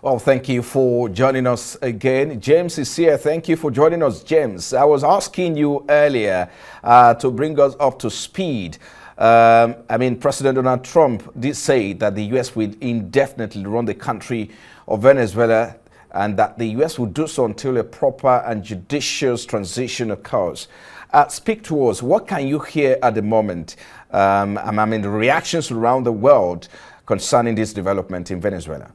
Well, thank you for joining us again. James is here. Thank you for joining us, James. I was asking you earlier to bring us up to speed. President Donald Trump did say that the U.S. will indefinitely run the country of Venezuela and that the U.S. will do so until a proper and judicious transition occurs. Speak to us. What can you hear at the moment? The reactions around the world concerning this development in Venezuela.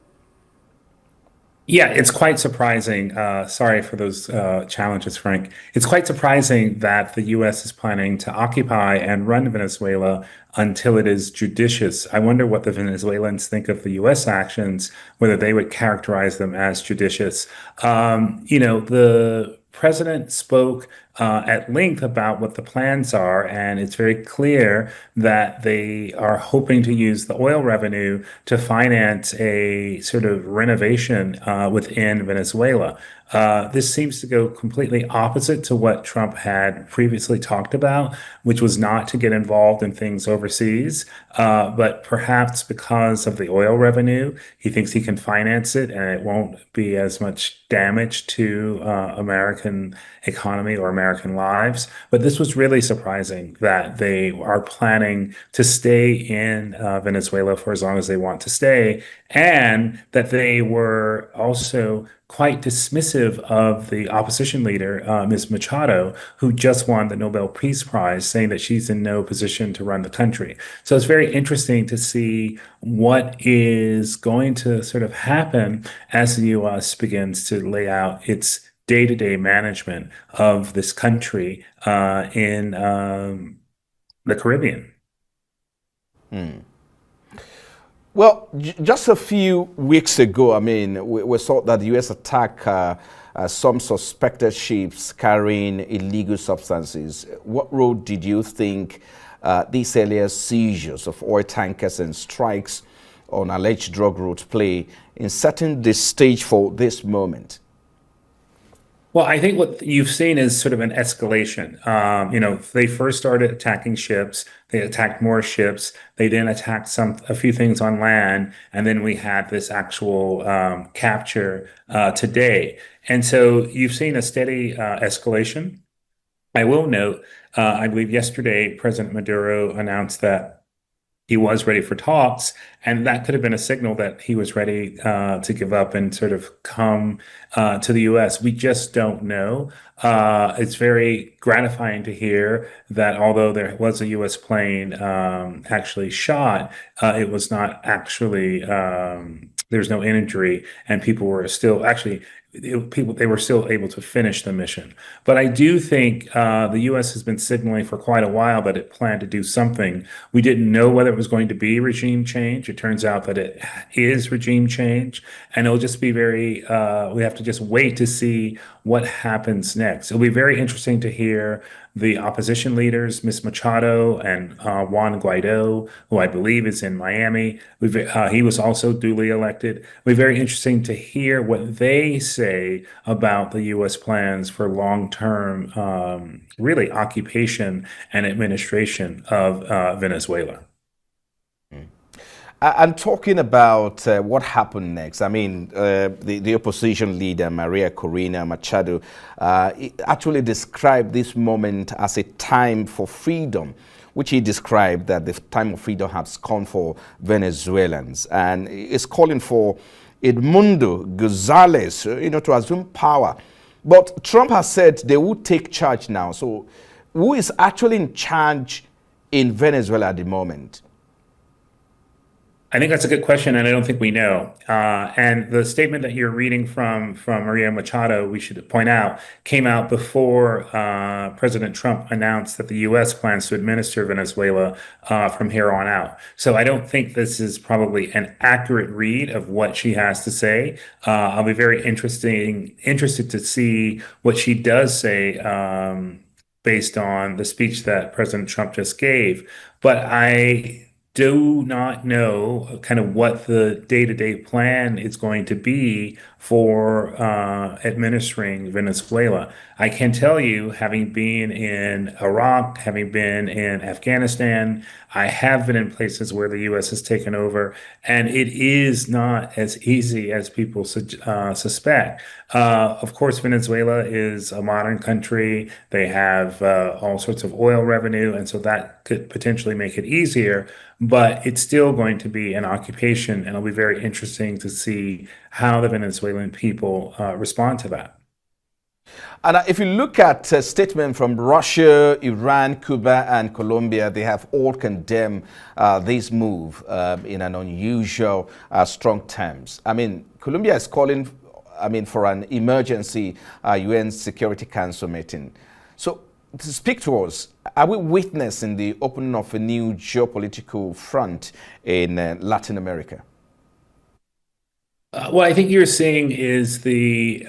Yeah, it's quite surprising. Sorry for those challenges, Frank. It's quite surprising that the U.S. is planning to occupy and run Venezuela until it is judicious. I wonder what the Venezuelans think of the U.S. actions, whether they would characterize them as judicious. The president spoke at length about what the plans are, and it's very clear that they are hoping to use the oil revenue to finance a sort of renovation within Venezuela. This seems to go completely opposite to what Trump had previously talked about, which was not to get involved in things overseas. But perhaps because of the oil revenue, he thinks he can finance it and it won't be as much damage to American economy or American lives. But this was really surprising that they are planning to stay in Venezuela for as long as they want to stay, and that they were also quite dismissive of the opposition leader, Ms. Machado, who just won the Nobel Peace Prize, saying that she's in no position to run the country. So it's very interesting to see what is going to sort of happen as the U.S. begins to lay out its day-to-day management of this country in the Caribbean. Hmm. Well, just a few weeks ago, we saw that the U.S. attacked some suspected ships carrying illegal substances. What role did you think these earlier seizures of oil tankers and strikes on alleged drug routes play in setting the stage for this moment? Well, I think what you've seen is sort of an escalation. They first started attacking ships. They attacked more ships. They then attacked a few things on land, and then we had this actual capture today. And so you've seen a steady escalation. I will note, I believe yesterday, President Maduro announced that he was ready for talks, and that could have been a signal that he was ready to give up and sort of come to the U.S. We just don't know. It's very gratifying to hear that although there was a U.S. plane actually shot, it was not actually, there's no injury, and people were still actually they were still able to finish the mission. But I do think the U.S. has been signaling for quite a while that it planned to do something. We didn't know whether it was going to be regime change. It turns out that it is regime change, and it'll just be we have to just wait to see what happens next. It'll be very interesting to hear the opposition leaders, Ms. Machado and Juan Guaido, who I believe is in Miami. He was also duly elected. It'll be very interesting to hear what they say about the U.S. plans for long-term, really occupation and administration of Venezuela. And talking about what happened next, the opposition leader, Maria Corina Machado, actually described this moment as a time for freedom, which he described that the time of freedom has come for Venezuelans. And is calling for Edmundo Gonzalez, to assume power. But Trump has said they will take charge now. So who is actually in charge in Venezuela at the moment? I think that's a good question, and I don't think we know. And the statement that you're reading from Maria Machado, we should point out, came out before President Trump announced that the U.S. plans to administer Venezuela from here on out. So I don't think this is probably an accurate read of what she has to say. I'll be very interested to see what she does say based on the speech that President Trump just gave. But I do not know kind of what the day-to-day plan is going to be for administering Venezuela. I can tell you, having been in Iraq, having been in Afghanistan, I have been in places where the U.S. has taken over, and it is not as easy as people suspect. Of course, Venezuela is a modern country. They have all sorts of oil revenue, and so that could potentially make it easier. But it's still going to be an occupation, and it'll be very interesting to see how the Venezuelan people respond to that. And if you look at a statement from Russia, Iran, Cuba, and Colombia, they have all condemned this move in an unusual, strong terms. I mean, Colombia is calling, for an emergency UN Security Council meeting. So, to speak to us, are we witnessing the opening of a new geopolitical front in Latin America? What I think you're seeing is the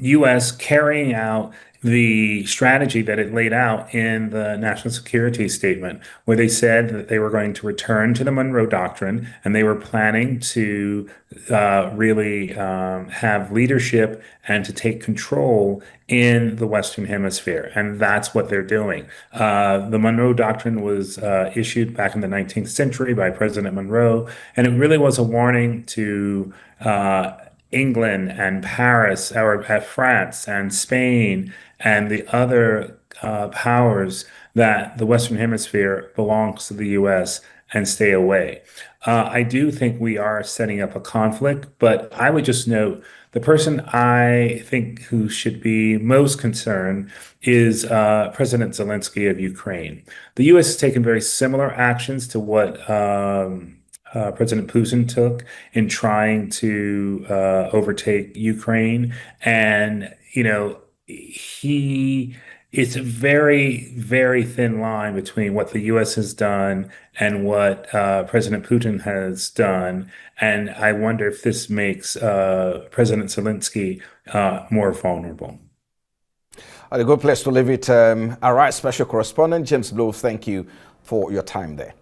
U.S. carrying out the strategy that it laid out in the National Security Statement, where they said that they were going to return to the Monroe Doctrine and they were planning to really have leadership and to take control in the Western Hemisphere. And that's what they're doing. The Monroe Doctrine was issued back in the 19th century by President Monroe, and it really was a warning to England and Paris, or France and Spain and the other powers that the Western Hemisphere belongs to the U.S. and stay away. I do think we are setting up a conflict, but I would just note the person I think who should be most concerned is President Zelensky of Ukraine. The U.S. has taken very similar actions to what President Putin took in trying to overtake Ukraine. And, it's a very, very thin line between what the U.S. has done and what President Putin has done. And I wonder if this makes President Zelensky more vulnerable. A good place to leave it. All right, special correspondent James Blow, thank you for your time there.